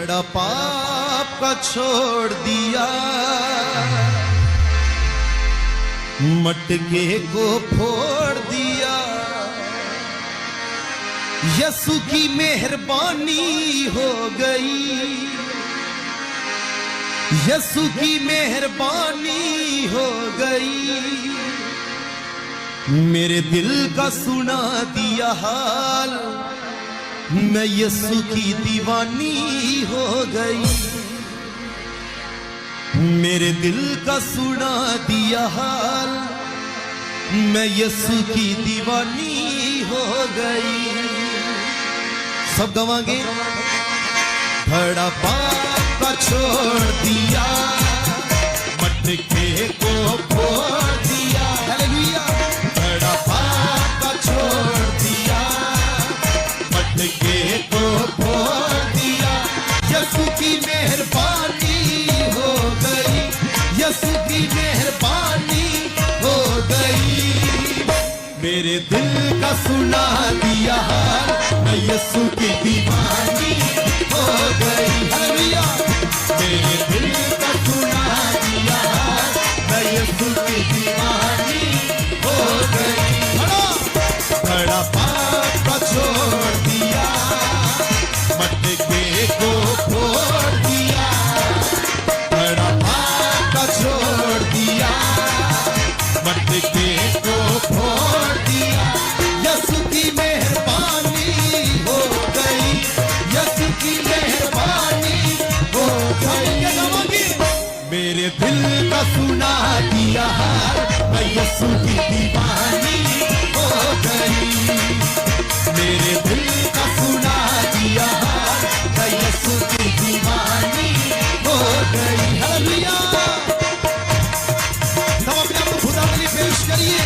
बड़ा पाप का छोड़ दिया, मटके को फोड़ दिया। यसु की मेहरबानी हो गई, यसु की मेहरबानी हो गई। मेरे दिल का सुना दिया हाल, मैं यसु की दीवानी हो गई। मेरे दिल का सुना दिया हाल, मैं यसु की दीवानी हो गई। सब गवाएंगे। बड़ा पाप का छोड़ दिया, मटके को फोड़ दिया। हालेलुया। बड़ा पाप का छोड़ दिया, मटके को फोड़ दिया। यसु की मेहरबानी हो गई, यसु की मेहरबानी हो गई। मेरे दिल का सुना दिया हाल, मैं यसु की दीवानी हो गई। हालेलुया। मेरे दिल का सुना दिया हाल, मैं यसु की दीवानी हो गई। बड़ा पाप का छोड़ दिया, मटके को फोड़ दिया। बड़ा पाप का छोड़ दिया, मटके को फोड़ दिया। यसु की मेहरबानी हो गई, यसु की मेहरबानी हो गई। मेरे दिल का सुना दिया हाल, मैं यसु की दीवानी हो गई। मेरे दिल का सुना दिया हाल, मैं यसु की दीवानी हो गई। हालेलुया। सब अपने आप को खुदा के लिए पेश करिए।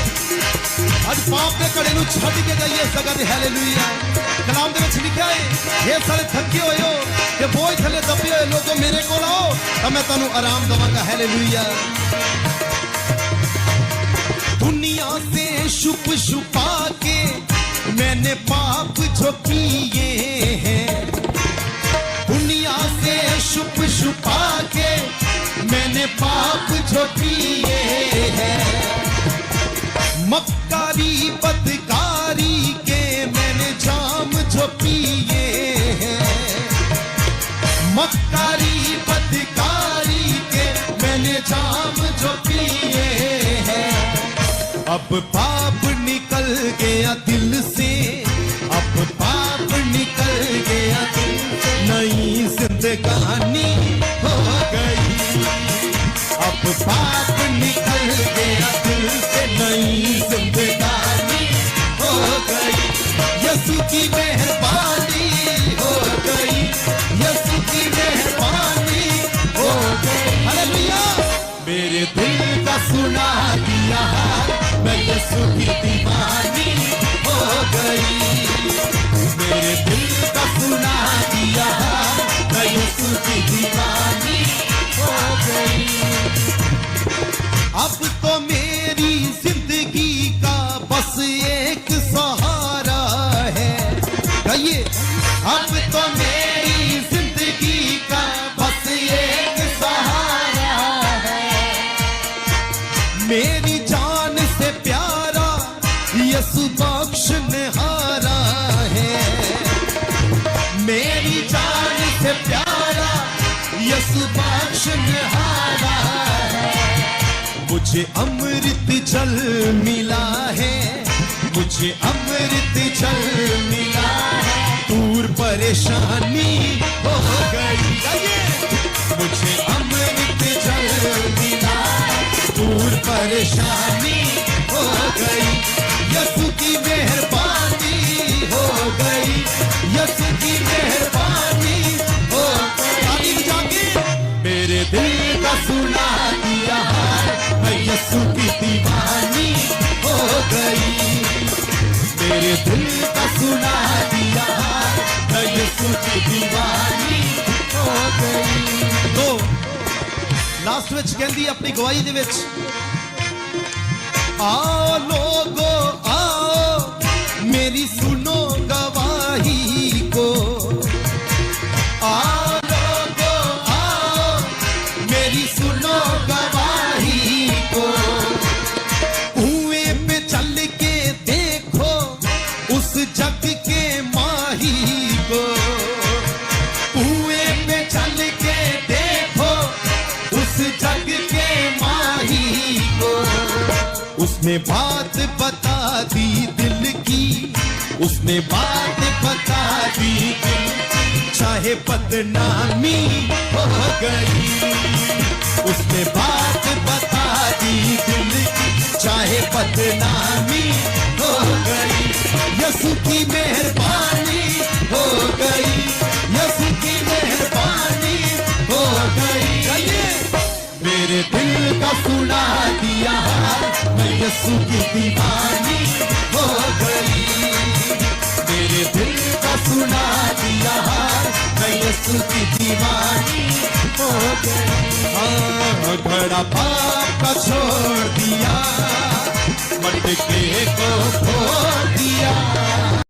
आज पाप के कड़े नूं छड्ड के जाइए इस जगह ते। हालेलुया। कलाम दे विच लिखिया है, हे सारे थके होए हो ते बोझ थले दबे होए लोगो मेरे कोल आओ तां मैं तुहानूं आराम दवांगा। हालेलुया। दुनिया से छुप छुपा के मैंने पाप जो किए हैं, दुनिया से छुप छुपा के मैंने पाप जो किए हैं। मक्कारी बदकारी के मैंने जाम जो पिए हैं, मक्कारी बदकारी के मैंने जाम जो पिए हैं। अब पाप निकल गया दिल से, अब पाप निकल गया दिल से, नई जिंदगानी हो गई। अब पाप निकल गया दिल से, नई जिंदगानी हो गई। यसु की मेहरबानी हो गई, यसु की मेहरबानी हो गई। हालेलुया। मेरे दिल का सुना दिया हाल, मैं यसु की दीवानी हो गई। मेरे दिल का सुना दिया हाल, मैं यसु की दीवानी हो गई। अब तो मेरी जिंदगी का बस एक सहारा है। कहिए, अब तो मेरी जिंदगी का बस एक सहारा है। मेरी जान से प्यारा यसु बख्शनहारा है। मेरी जान से प्यारा यसु बख्शनहारा है। मुझे अमृत जल मिला है, मुझे अमृत जल मिला है। दूर परेशानी हो गई। मुझे अमृत जल मिला है, दूर परेशानी हो गई। यसु की मेहरबानी हो गई, यसु की मेहरबानी हो गई। जाके मेरे दिल का सुना दिया हाल, मैं यसु की दीवानी हो गई। मेरे दिल का सुना दिया हाल, मैं यसु की दीवानी हो गई। तो लास्ट विच कहंदी अपनी गवाही दे विच, आओ लोगो आओ मेरी सुनो गवाही को, आओ उसने बात बता दी दिल की, उसने बात बता दी दिल की, चाहे बदनामी हो गई। उसने बात बता दी दिल की, चाहे बदनामी हो गई। यसु की मेहरबानी हो गई, यसु की मेहरबानी हो गई। मेरे दिल का सुना दिया हाल, मैं यसु की दीवानी हो गई। मेरे दिल का सुना दिया हाल, मैं यसु की दीवानी हो गई। हाँ, घड़ा पाप का छोड़ दिया, मटके को फोड़ दिया।